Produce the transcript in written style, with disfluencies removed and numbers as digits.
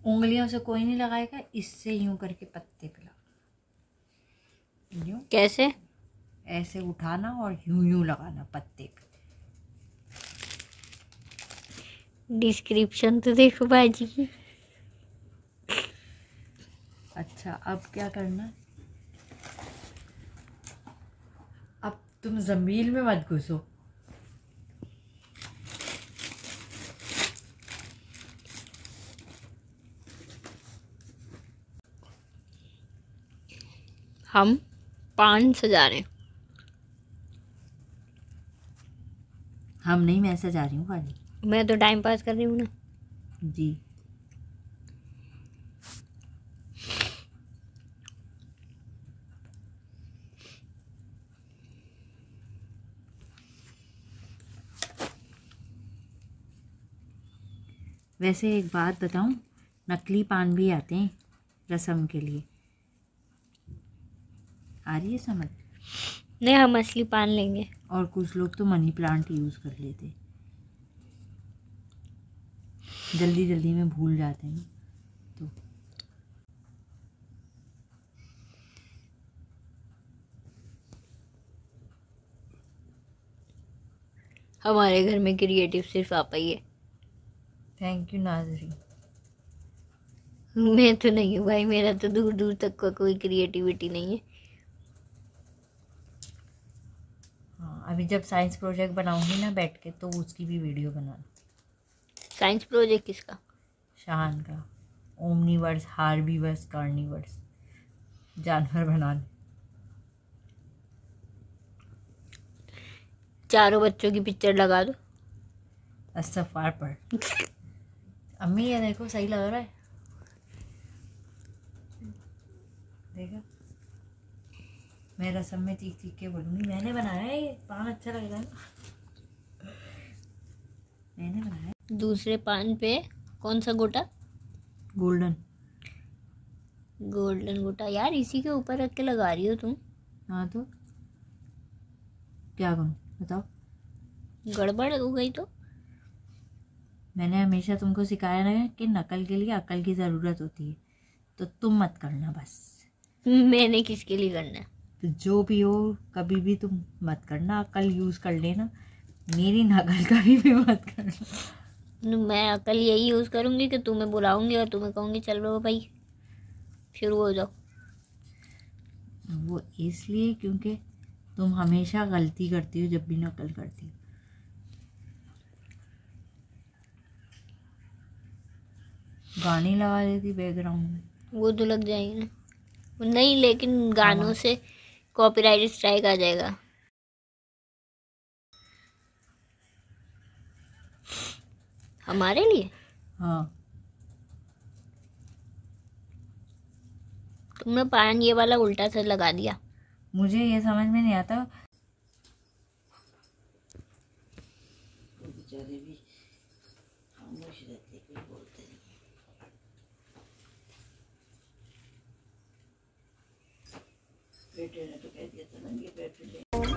उंगलियों से कोई नहीं लगाएगा, इससे यूं करके पत्ते पे लगा। यूं कैसे? ऐसे उठाना और यूं यूं लगाना पत्ते पे। डिस्क्रिप्शन तो देखो बाजी की। अच्छा, अब क्या करना? अब तुम जमीन में मत घुसो। हम पान सजा रहे हैं। हम नहीं, मैं सजा रही हूँ खाली। मैं तो टाइम पास कर रही हूँ ना जी। वैसे एक बात बताऊं, नकली पान भी आते हैं रस्म के लिए। आ रही है समझ? नहीं, हम असली पान लेंगे। और कुछ लोग तो मनी प्लांट यूज कर लेते, जल्दी जल्दी में भूल जाते हैं तो। हमारे घर में क्रिएटिव सिर्फ आप ही है। Thank you Nazari. मैं तो नहीं हूँ भाई, मेरा तो दूर दूर तक का कोई क्रिएटिविटी नहीं है। हाँ, अभी जब साइंस प्रोजेक्ट बनाऊंगी ना बैठ के, तो उसकी भी वीडियो बनाना। साइंस प्रोजेक्ट किसका? शान का। ओमनीवर्स, हार्बीवर्स, कार्निवर्स, जानवर बनाने। चारों बच्चों की पिक्चर लगा दो। अस्तगफार पर। अम्मी ये देखो, सही लग रहा है? देखा, मैं रसम में चीख चीख के बोलूँगी मैंने बनाया है ये पान, अच्छा लग रहा है ना, मैंने बनाया। दूसरे पान पे कौन सा गोटा? गोल्डन। गोल्डन गोटा यार, इसी के ऊपर रख के लगा रही हो तुम। हाँ तो क्या करूँ बताओ? गड़बड़ हो गई तो? मैंने हमेशा तुमको सिखाया ना कि नकल के लिए अकल की ज़रूरत होती है, तो तुम मत करना बस। मैंने किसके लिए करना है? तो जो भी हो, कभी भी तुम मत करना, अकल यूज़ कर लेना, मेरी नकल कभी भी मत करना। मैं अकल यही यूज़ करूँगी कि तुम्हें बुलाऊंगी और तुम्हें कहूँगी चलो भाई शुरू हो जाओ। वो इसलिए क्योंकि तुम हमेशा गलती करती हो जब भी नकल करती हो। गाने लगा देती बैकग्राउंड में। वो तो लग जाएगी ना। नहीं, लेकिन गानों से कॉपीराइट स्ट्राइक आ जाएगा। हमारे लिए? हाँ। तुमने पान ये वाला उल्टा से लगा दिया। मुझे ये समझ में नहीं आता। बेचारे भी खामोश रहते, कोई बोलते नहीं। बेटे ने तो कह दिया था ना, ये बैठ ले।